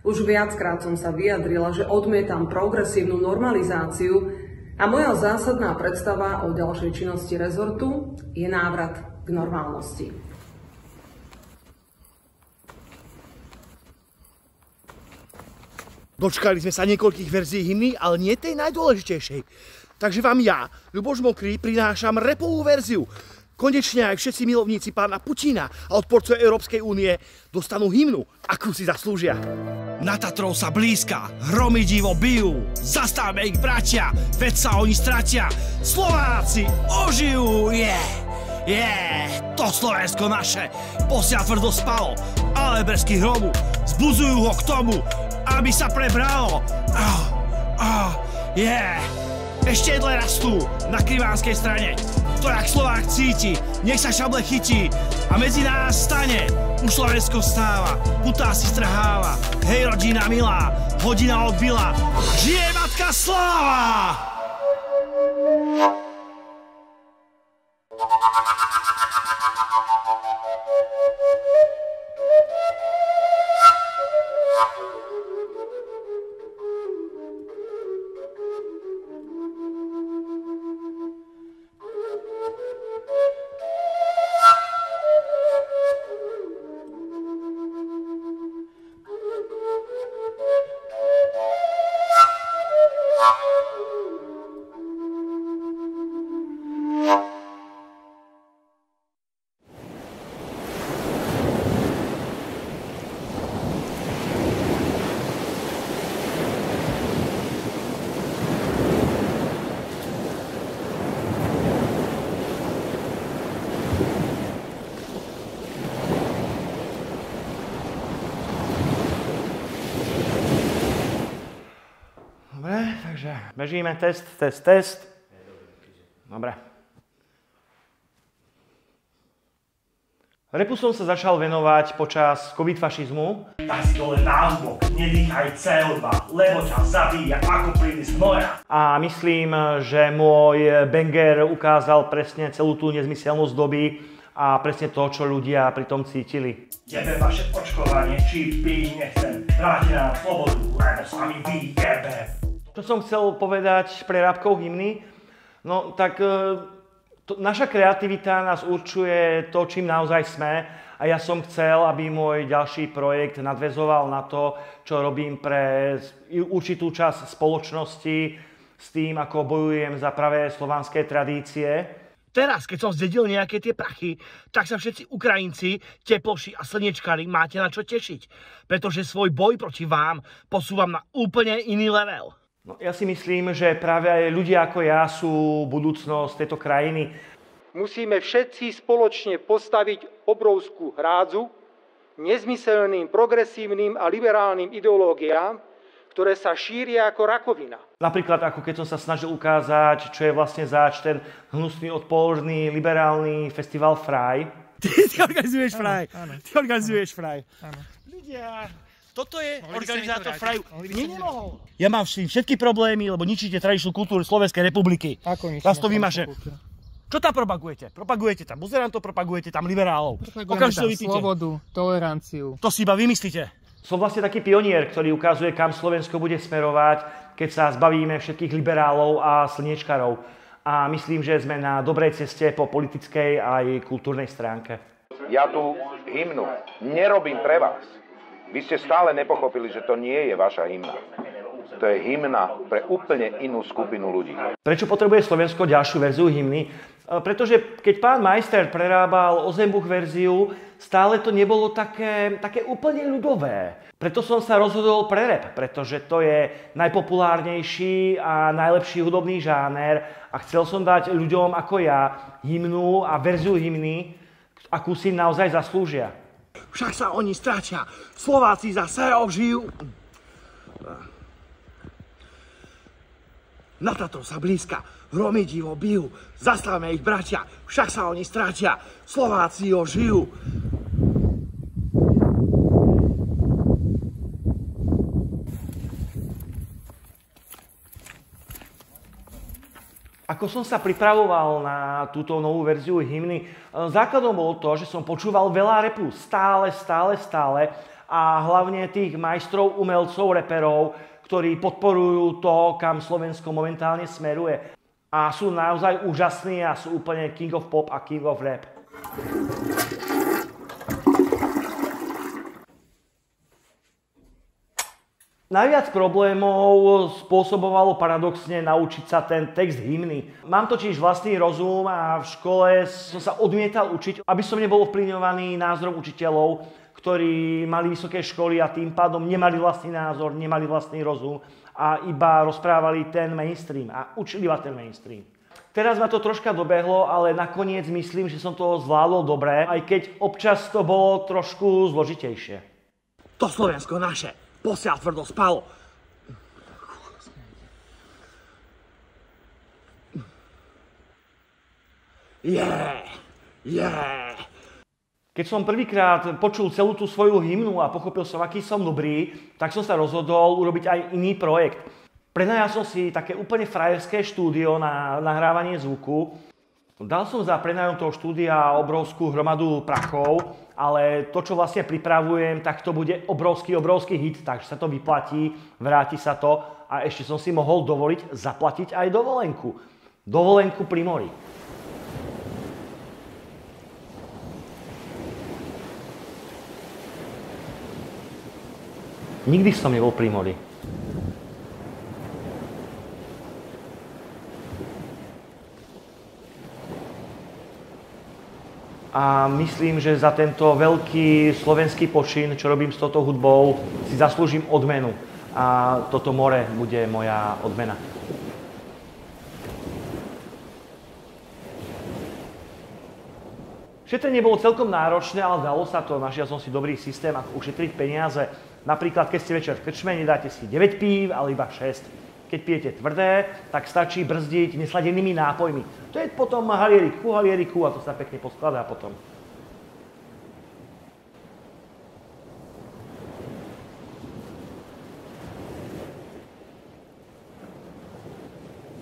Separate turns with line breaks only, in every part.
Už viackrát som sa vyjadrila, že odmietam progresívnu normalizáciu a moja zásadná predstava o ďalšej činnosti rezortu je návrat k normálnosti.
Dočkali sme sa niekoľkých verzií hymny, ale nie tej najdôležitejšej. Takže vám ja, Ľuboš Mokrý, prinášam rapovú verziu. Konečne aj všetci milovníci pána Putina a odporcov Európskej únie dostanú hymnu, akú si zaslúžia.
Na Tatrou sa blízka, hromy divo bijú, zastavme ich bratia, veď sa oni stratia, Slováci ožijú, to Slovensko naše, posiaľ tvrdo spalo, ale bresky hromu zbudzujú ho k tomu, aby sa prebralo. Ešte jedle rastú na krivánskej strane. To jak Slovák cíti, nech sa šable chytí a medzi nás stane. Už Slovensko vstáva, putá si strháva. Hej rodina milá, hodina odbila. Žije matka sláva!
Takže bežíme, test. Dobre. Repu som sa začal venovať počas covid-fašizmu.
Tak si dole názvok, nedýchaj CO2, lebo ťa zabíja ako plyny z hnoja.
A myslím, že môj banger ukázal presne celú tú nezmyselnosť doby a presne to, čo ľudia pri tom cítili.
Jebe vaše očkovanie, čipy nechcem, vráti nám slobodu, lebo s vami vyjebe.
Čo som chcel povedať pre rápkov hymny? No tak naša kreativita nás určuje to, čím naozaj sme a ja som chcel, aby môj ďalší projekt nadväzoval na to, čo robím pre určitú časť spoločnosti s tým, ako bojujem za pravé slovanské tradície.
Teraz, keď som zdedil nejaké tie prachy, tak sa všetci Ukrajinci, teploši a slniečkári máte na čo tešiť, pretože svoj boj proti vám posúvam na úplne iný level.
No, ja si myslím, že práve aj ľudia ako ja sú budúcnosť tejto krajiny.
Musíme všetci spoločne postaviť obrovskú hrádzu nezmyselným, progresívnym a liberálnym ideológiám, ktoré sa šíria ako rakovina.
Napríklad ako keď som sa snažil ukázať, čo je vlastne zač ten hnusný, odporný, liberálny festival Fraj.
Ty organizuješ Fraj. Ty organizuješ Fraj.
Ľudia, toto je organizátor Fraju.
Nemohol. Ja mám všetky problémy, lebo ničíte tradičnú kultúru Slovenskej republiky.
Ako nič?
Vás to vymaže. Čo tam propagujete? Propagujete tam buzerantov, propagujete tam liberálov.
Propagujeme tam slobodu, toleranciu.
To si iba vymyslíte.
Som vlastne taký pionier, ktorý ukazuje, kam Slovensko bude smerovať, keď sa zbavíme všetkých liberálov a slniečkarov. A myslím, že sme na dobrej ceste po politickej aj kultúrnej stránke.
Ja tú hymnu nerobím pre vás. Vy ste stále nepochopili, že to nie je vaša hymna. To je hymna pre úplne inú skupinu ľudí.
Prečo potrebuje Slovensko ďalšiu verziu hymny? Pretože keď pán majster prerábal Ozembuch verziu, stále to nebolo také úplne ľudové. Preto som sa rozhodol pre rap, pretože to je najpopulárnejší a najlepší hudobný žáner a chcel som dať ľuďom ako ja hymnu a verziu hymny, akú si naozaj zaslúžia.
Však sa oni stráčia, Slováci zase ožijú. Na Tatrou sa blízka, hromy divo bijú, zastavme ich bratia, však sa oni stráčia, Slováci ožijú.
Ako som sa pripravoval na túto novú verziu hymny, základom bolo to, že som počúval veľa rapu, stále. a hlavne tých majstrov, umelcov, reperov, ktorí podporujú to, kam Slovensko momentálne smeruje. A sú naozaj úžasní a sú úplne king of pop a king of rap. Najviac problémov spôsobovalo paradoxne naučiť sa ten text hymny. Mám totiž vlastný rozum a v škole som sa odmietal učiť, aby som nebol ovplyvňovaný názorom učiteľov, ktorí mali vysoké školy a tým pádom nemali vlastný názor, nemali vlastný rozum a iba rozprávali ten mainstream a učili iba ten mainstream. Teraz ma to troška dobehlo, ale nakoniec myslím, že som to zvládol dobre, aj keď občas to bolo trošku zložitejšie.
To Slovensko naše, posiaľ tvrdo spalo.
Keď som prvýkrát počul celú tú svoju hymnu a pochopil som, aký som dobrý, tak som sa rozhodol urobiť aj iný projekt. Prenajal som si také úplne frajerské štúdio na nahrávanie zvuku. Dal som za prenajom toho štúdia obrovskú hromadu prachov, ale to, čo vlastne pripravujem, tak to bude obrovský hit, takže sa to vyplatí, vráti sa to a ešte som si mohol dovoliť zaplatiť aj dovolenku. Dovolenku pri mori. Nikdy som nebol pri mori. A myslím, že za tento veľký slovenský počin, čo robím s touto hudbou, si zaslúžim odmenu. A toto more bude moja odmena. Šetrenie bolo celkom náročné, ale dalo sa to. Našiel som si dobrý systém, ako ušetriť peniaze. Napríklad, keď ste večer v krčme, nedáte si 9 pív, ale iba 6. Keď pijete tvrdé, tak stačí brzdiť nesladenými nápojmi. To je potom halieriku a to sa pekne poskladá potom.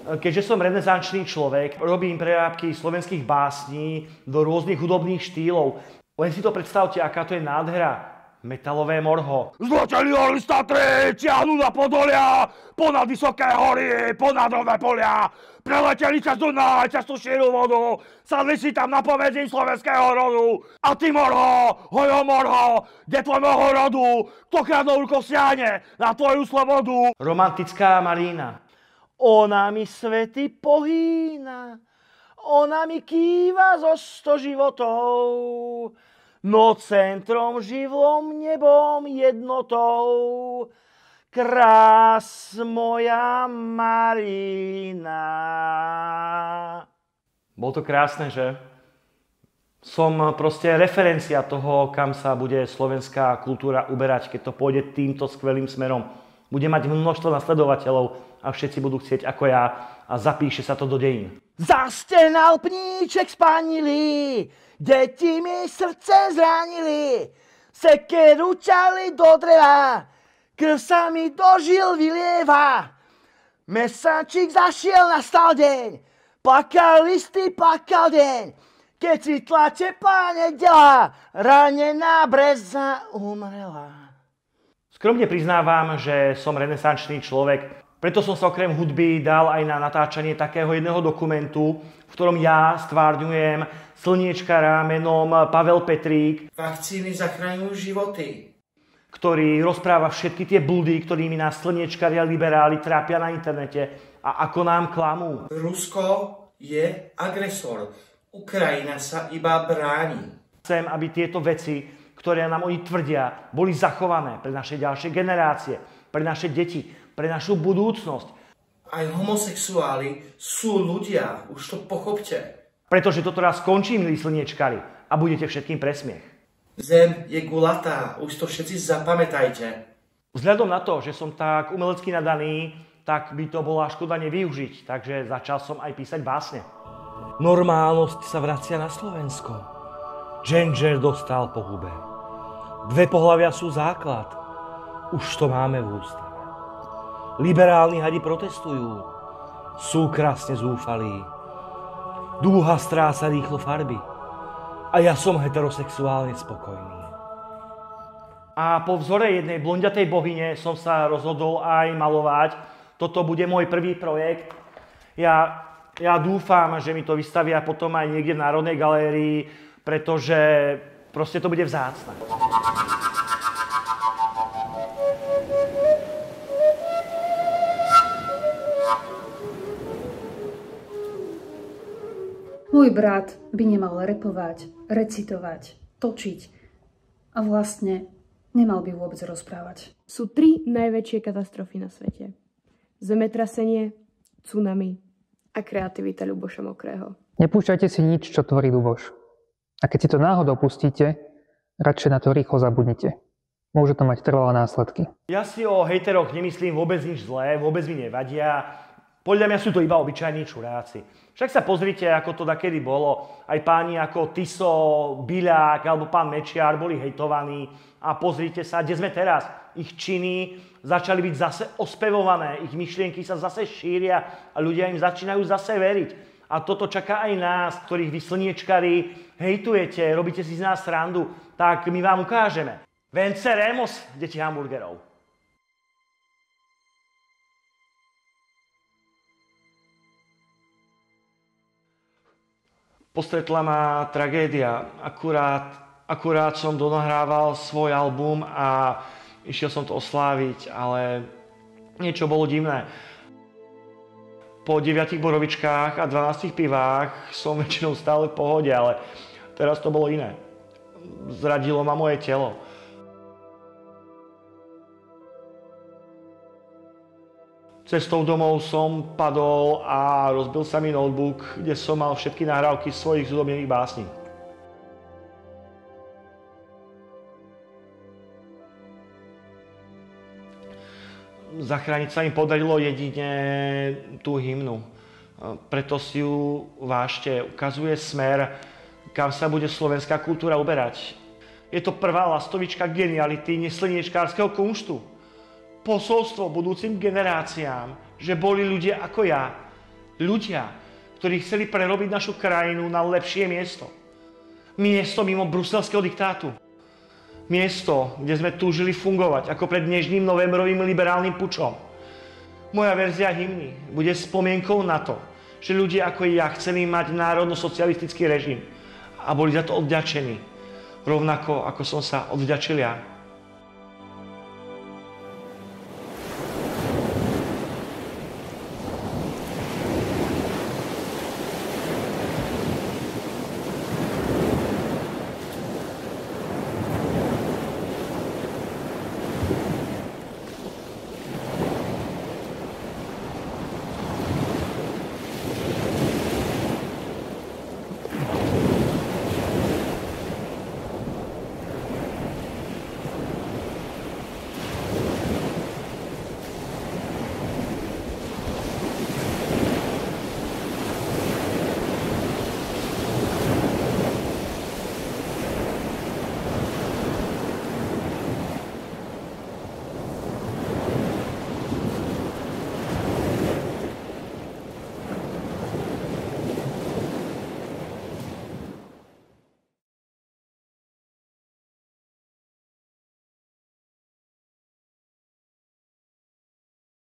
Keďže som renesančný človek, robím prerábky slovenských básní do rôznych hudobných štýlov. Len si to predstavte, aká to je nádhera. Metalové morho.
Zločení orly z Tatry ťahnú na Podolia, ponad vysoké hory, ponad nové polia. Preleteli cez Dunaj, cez tú šíru vodu, sadli si tam na pomedzi slovenského rodu. A ty morho, hojo morho, kde tvojho rodu, kto kradnou rukou siahne na tvoju slobodu.
Romantická Marína. Ona mi svety pohýna, ona mi kýva zo 100 životov. No centrom, živlom, nebom, jednotou, krás moja Marina. Bolo to krásne, že? Som proste referencia toho, kam sa bude slovenská kultúra uberať, keď to pôjde týmto skvelým smerom. Bude mať množstvo nasledovateľov a všetci budú chcieť ako ja a zapíše sa to do dejín.
Zastenal pníček spanilý, deti mi srdce zranili, sekeru ťali do dreva, krv sa mi do žil vylieva. Mesančík zašiel, nastal deň, plakal listy, plakal deň, keď cvitla teplá nedeľa, ranená breza umrela.
Skromne priznávam, že som renesančný človek, preto som sa okrem hudby dal aj na natáčanie takého jedného dokumentu, v ktorom ja stvárňujem slniečkara menom Pavel Petrík.
Vakcíny zachraňujú životy.
Ktorý rozpráva všetky tie blúdy, ktorými nás slniečkari a liberáli trápia na internete a ako nám klamú.
Rusko je agresor. Ukrajina sa iba bráni.
Chcem, aby tieto veci, ktoré nám oni tvrdia, boli zachované pre naše ďalšie generácie, pre naše deti, pre našu budúcnosť.
Aj homosexuáli sú ľudia, už to pochopte.
Pretože toto raz skončí, milí slniečkari, a budete všetkým presmiech.
Zem je gulatá, už to všetci zapamätajte.
Vzhľadom na to, že som tak umelecky nadaný, tak by to bola škoda nevyužiť, takže začal som aj písať básne. Normálnosť sa vracia na Slovensko. Ginger dostal po hube. 2 pohlavia sú základ. Už to máme v ústave. Liberálni hadi protestujú. Sú krásne zúfalí. Dúha stráca rýchlo farby. A ja som heterosexuálne spokojný. A po vzore jednej blondiatej bohyne som sa rozhodol aj malovať. Toto bude môj prvý projekt. Ja dúfam, že mi to vystavia potom aj niekde v Národnej galérii, pretože proste to bude vzácne.
Môj brat by nemal repovať, recitovať, točiť a vlastne nemal by vôbec rozprávať.
Sú 3 najväčšie katastrofy na svete. Zemetrasenie, tsunami a kreativita Ľuboša Mokrého.
Nepúšťajte si nič, čo tvorí Ľuboš. A keď si to náhodou pustíte, radšej na to rýchlo zabudnite. Môže to mať trvalé následky.
Ja si o hejteroch nemyslím vôbec nič zlé, vôbec mi nevadia. Podľa mňa sú to iba obyčajní čuráci. Však sa pozrite, ako to dakedy bolo. Aj páni ako Tiso, Biľák alebo pán Mečiar boli hejtovaní. A pozrite sa, kde sme teraz. Ich činy začali byť zase ospevované, ich myšlienky sa zase šíria a ľudia im začínajú zase veriť. A toto čaká aj nás, ktorých vy slniečkari hejtujete, robíte si z nás srandu, tak my vám ukážeme. Venceremos, deti hamburgerov. Postretla ma tragédia. Akurát som donahrával svoj album a išiel som to osláviť, ale niečo bolo divné. Po 9 borovičkách a 12 pivách som väčšinou stále v pohode, ale teraz to bolo iné. Zradilo ma moje telo. Cestou domov som padol a rozbil sa mi notebook, kde som mal všetky nahrávky svojich zúdobnených básní. Zachrániť sa im podarilo jedine tú hymnu. Preto si ju vážte. Ukazuje smer, kam sa bude slovenská kultúra uberať. Je to prvá lastovička geniality neslniečkárskeho kunštu. Posolstvo budúcim generáciám, že boli ľudia ako ja. Ľudia, ktorí chceli prerobiť našu krajinu na lepšie miesto. Miesto mimo bruselského diktátu. Miesto, kde sme túžili fungovať ako pred dnešným novembrovým liberálnym pučom. Moja verzia hymny bude spomienkou na to, že ľudia ako ja chceli mať národno-socialistický režim a boli za to odvďačení. Rovnako ako som sa odvďačil ja.